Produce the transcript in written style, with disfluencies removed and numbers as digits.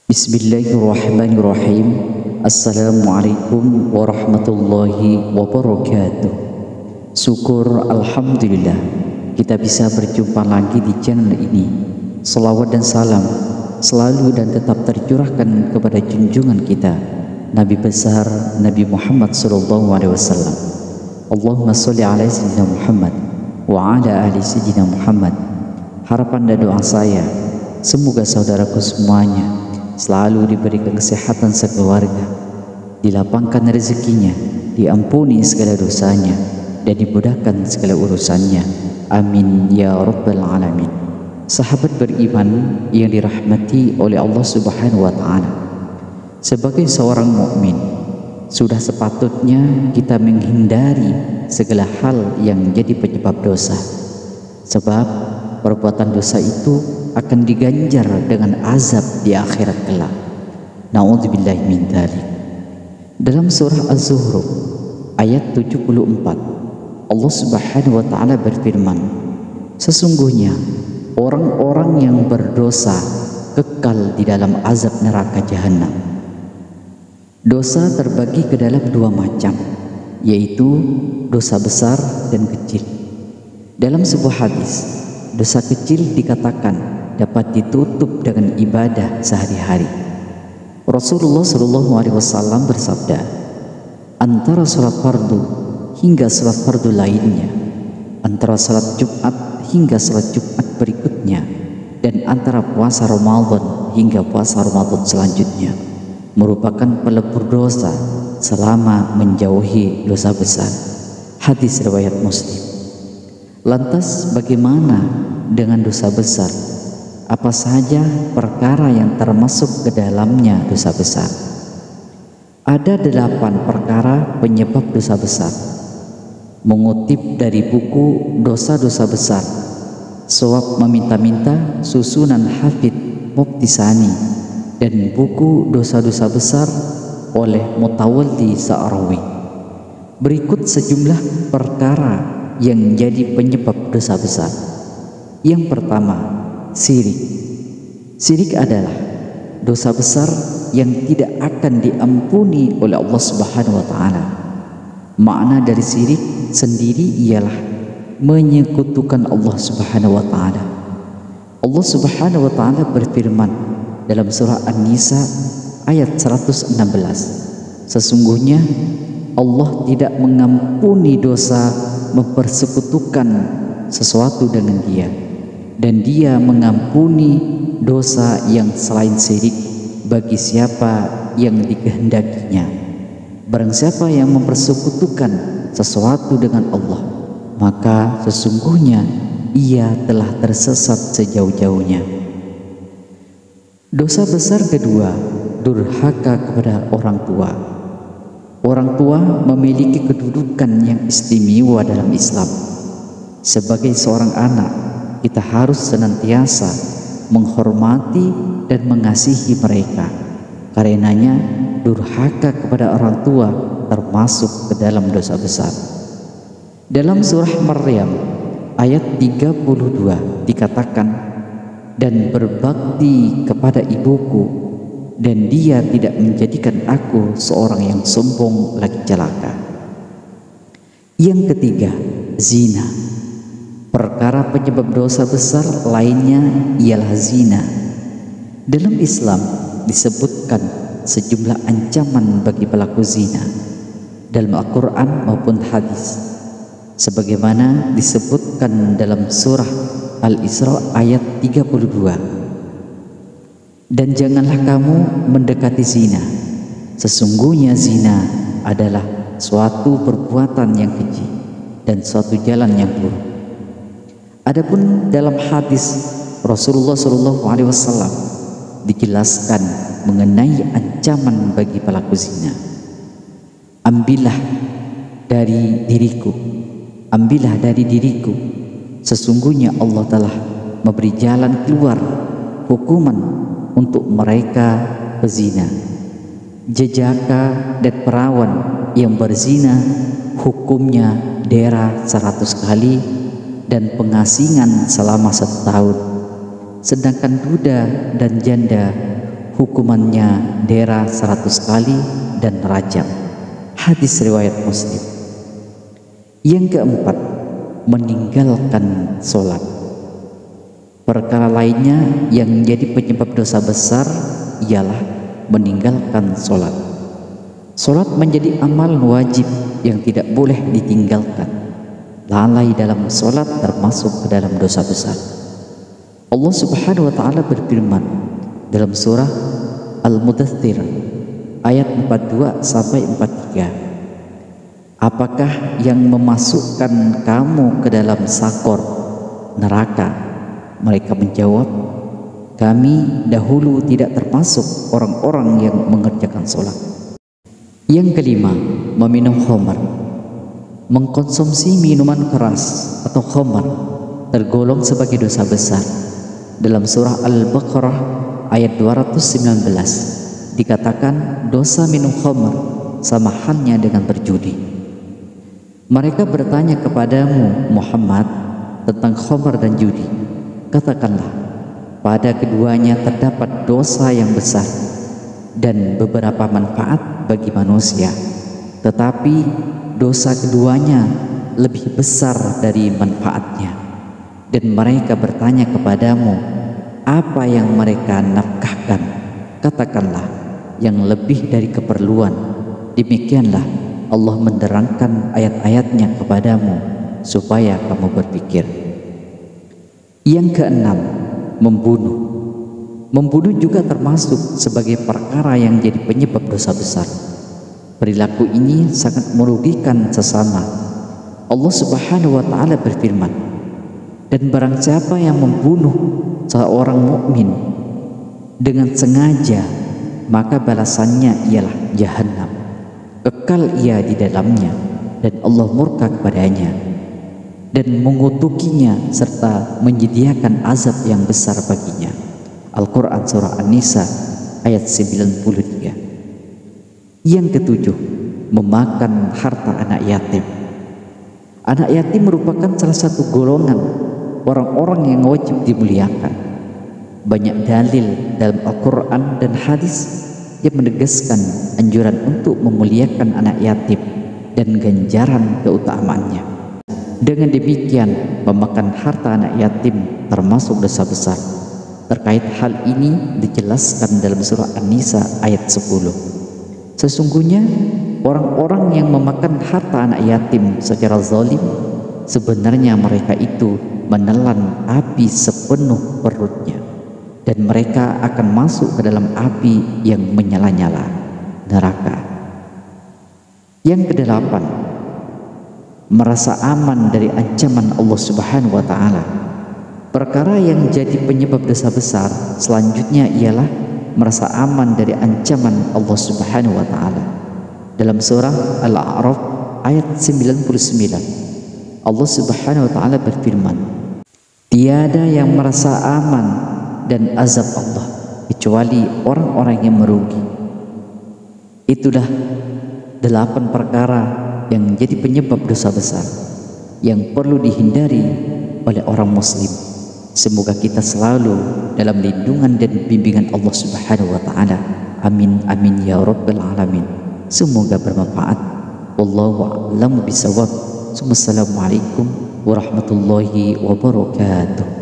Bismillahirrahmanirrahim. Assalamualaikum warahmatullahi wabarakatuh. Syukur alhamdulillah kita bisa berjumpa lagi di channel ini. Selawat dan salam selalu dan tetap tercurahkan kepada junjungan kita Nabi besar Nabi Muhammad sallallahu alaihi wasallam. Allahumma sholli ala sayyidina Muhammad wa ala ali sayyidina Muhammad. Harapan dan doa saya, semoga saudaraku semuanya selalu diberikan kesehatan sekeluarga, dilapangkan rezekinya, diampuni segala dosanya, dan dimudahkan segala urusannya. Amin ya rabbal alamin. Sahabat beriman yang dirahmati oleh Allah Subhanahu wa taala, sebagai seorang mukmin sudah sepatutnya kita menghindari segala hal yang jadi penyebab dosa, sebab perbuatan dosa itu akan diganjar dengan azab di akhirat kelak. Na'udzubillahi min dzalik. Dalam surah Az-Zukhruf ayat 74, Allah Subhanahu wa taala berfirman, sesungguhnya orang-orang yang berdosa kekal di dalam azab neraka jahanam. Dosa terbagi ke dalam dua macam, yaitu dosa besar dan kecil. Dalam sebuah hadis, dosa kecil dikatakan dapat ditutup dengan ibadah sehari-hari. Rasulullah SAW bersabda, antara salat fardu hingga salat fardu lainnya, antara salat Jumat hingga salat Jumat berikutnya, dan antara puasa Ramadan hingga puasa Ramadan selanjutnya merupakan pelebur dosa selama menjauhi dosa besar. Hadis riwayat Muslim. Lantas bagaimana dengan dosa besar? Apa saja perkara yang termasuk ke dalamnya dosa besar? Ada 8 perkara penyebab dosa besar. Mengutip dari buku Dosa-dosa Besar, Shawab Meminta-minta, susunan Hafidz Muqtisani, dan buku Dosa-dosa Besar oleh Mutawalli Sa'rawi. Berikut sejumlah perkara yang jadi penyebab dosa besar. Yang pertama, syirik. Syirik adalah dosa besar yang tidak akan diampuni oleh Allah Subhanahu wa taala. Makna dari syirik sendiri ialah menyekutukan Allah Subhanahu wa taala. Allah Subhanahu wa taala berfirman dalam surah An-Nisa ayat 116, sesungguhnya Allah tidak mengampuni dosa mempersekutukan sesuatu dengan Dia, dan Dia mengampuni dosa yang selain syirik bagi siapa yang dikehendakinya. Barang siapa yang mempersekutukan sesuatu dengan Allah, maka sesungguhnya ia telah tersesat sejauh-jauhnya. Dosa besar kedua, durhaka kepada orang tua. Orang tua memiliki kedudukan yang istimewa dalam Islam. Sebagai seorang anak, kita harus senantiasa menghormati dan mengasihi mereka. Karenanya, durhaka kepada orang tua termasuk ke dalam dosa besar. Dalam surah Maryam ayat 32 dikatakan, dan berbakti kepada ibuku, dan dia tidak menjadikan aku seorang yang sombong lagi celaka. Yang ketiga, zina. Perkara penyebab dosa besar lainnya ialah zina. Dalam Islam disebutkan sejumlah ancaman bagi pelaku zina dalam Al-Quran maupun hadis, sebagaimana disebutkan dalam surah Al-Isra ayat 32. Dan janganlah kamu mendekati zina, sesungguhnya zina adalah suatu perbuatan yang keji dan suatu jalan yang buruk. Adapun dalam hadis Rasulullah SAW dijelaskan mengenai ancaman bagi pelaku zina. Ambillah dari diriku, sesungguhnya Allah telah memberi jalan keluar hukuman untuk mereka pezina. Jejaka dan perawan yang berzina hukumnya dera 100 kali dan pengasingan selama 1 tahun. Sedangkan duda dan janda hukumannya dera 100 kali dan rajam. Hadis riwayat Muslim. Yang keempat, meninggalkan sholat. Perkara lainnya yang menjadi penyebab dosa besar ialah meninggalkan sholat. Sholat menjadi amal wajib yang tidak boleh ditinggalkan. Lalai dalam sholat termasuk ke dalam dosa besar. Allah Subhanahu wa ta'ala berfirman dalam surah Al-Mudaththir ayat 42 sampai 43. Apakah yang memasukkan kamu ke dalam sakor neraka? Mereka menjawab, kami dahulu tidak termasuk orang-orang yang mengerjakan sholat. Yang kelima, meminum khamar. Mengkonsumsi minuman keras atau khamar tergolong sebagai dosa besar. Dalam surah Al-Baqarah ayat 219 dikatakan dosa minum khamar sama halnya dengan berjudi. Mereka bertanya kepadamu Muhammad tentang khamar dan judi. Katakanlah, pada keduanya terdapat dosa yang besar dan beberapa manfaat bagi manusia, tetapi dosa keduanya lebih besar dari manfaatnya. Dan mereka bertanya kepadamu, apa yang mereka nafkahkan? Katakanlah, yang lebih dari keperluan. Demikianlah Allah menerangkan ayat-ayatnya kepadamu supaya kamu berpikir. Yang keenam, membunuh. Membunuh juga termasuk sebagai perkara yang jadi penyebab dosa besar. Perilaku ini sangat merugikan sesama. Allah Subhanahu wa ta'ala berfirman, dan barang siapa yang membunuh seorang mukmin dengan sengaja, maka balasannya ialah Jahannam. Kekal ia di dalamnya dan Allah murka kepadanya dan mengutukinya serta menyediakan azab yang besar baginya. Al-Quran surah An-Nisa ayat 93. Yang ketujuh, memakan harta anak yatim. Anak yatim merupakan salah satu golongan orang-orang yang wajib dimuliakan. Banyak dalil dalam Al-Quran dan hadis yang menegaskan anjuran untuk memuliakan anak yatim dan ganjaran keutamaannya. Dengan demikian, memakan harta anak yatim termasuk dosa besar. Terkait hal ini dijelaskan dalam surah An-Nisa ayat 10. Sesungguhnya orang-orang yang memakan harta anak yatim secara zalim, sebenarnya mereka itu menelan api sepenuh perutnya, dan mereka akan masuk ke dalam api yang menyala-nyala, neraka. Yang kedelapan, merasa aman dari ancaman Allah Subhanahu wa ta'ala. Perkara yang jadi penyebab dosa besar selanjutnya ialah merasa aman dari ancaman Allah Subhanahu wa ta'ala. Dalam surah Al-A'raf ayat 99, Allah Subhanahu wa ta'ala berfirman, tiada yang merasa aman dan azab Allah kecuali orang-orang yang merugi. Itulah 8 perkara yang menjadi penyebab dosa besar yang perlu dihindari oleh orang muslim. Semoga kita selalu dalam lindungan dan bimbingan Allah Subhanahu wa ta'ala. Amin amin ya rabbal alamin. Semoga bermanfaat. Wallahu a'lam bishawab. Wassalamualaikum warahmatullahi wabarakatuh.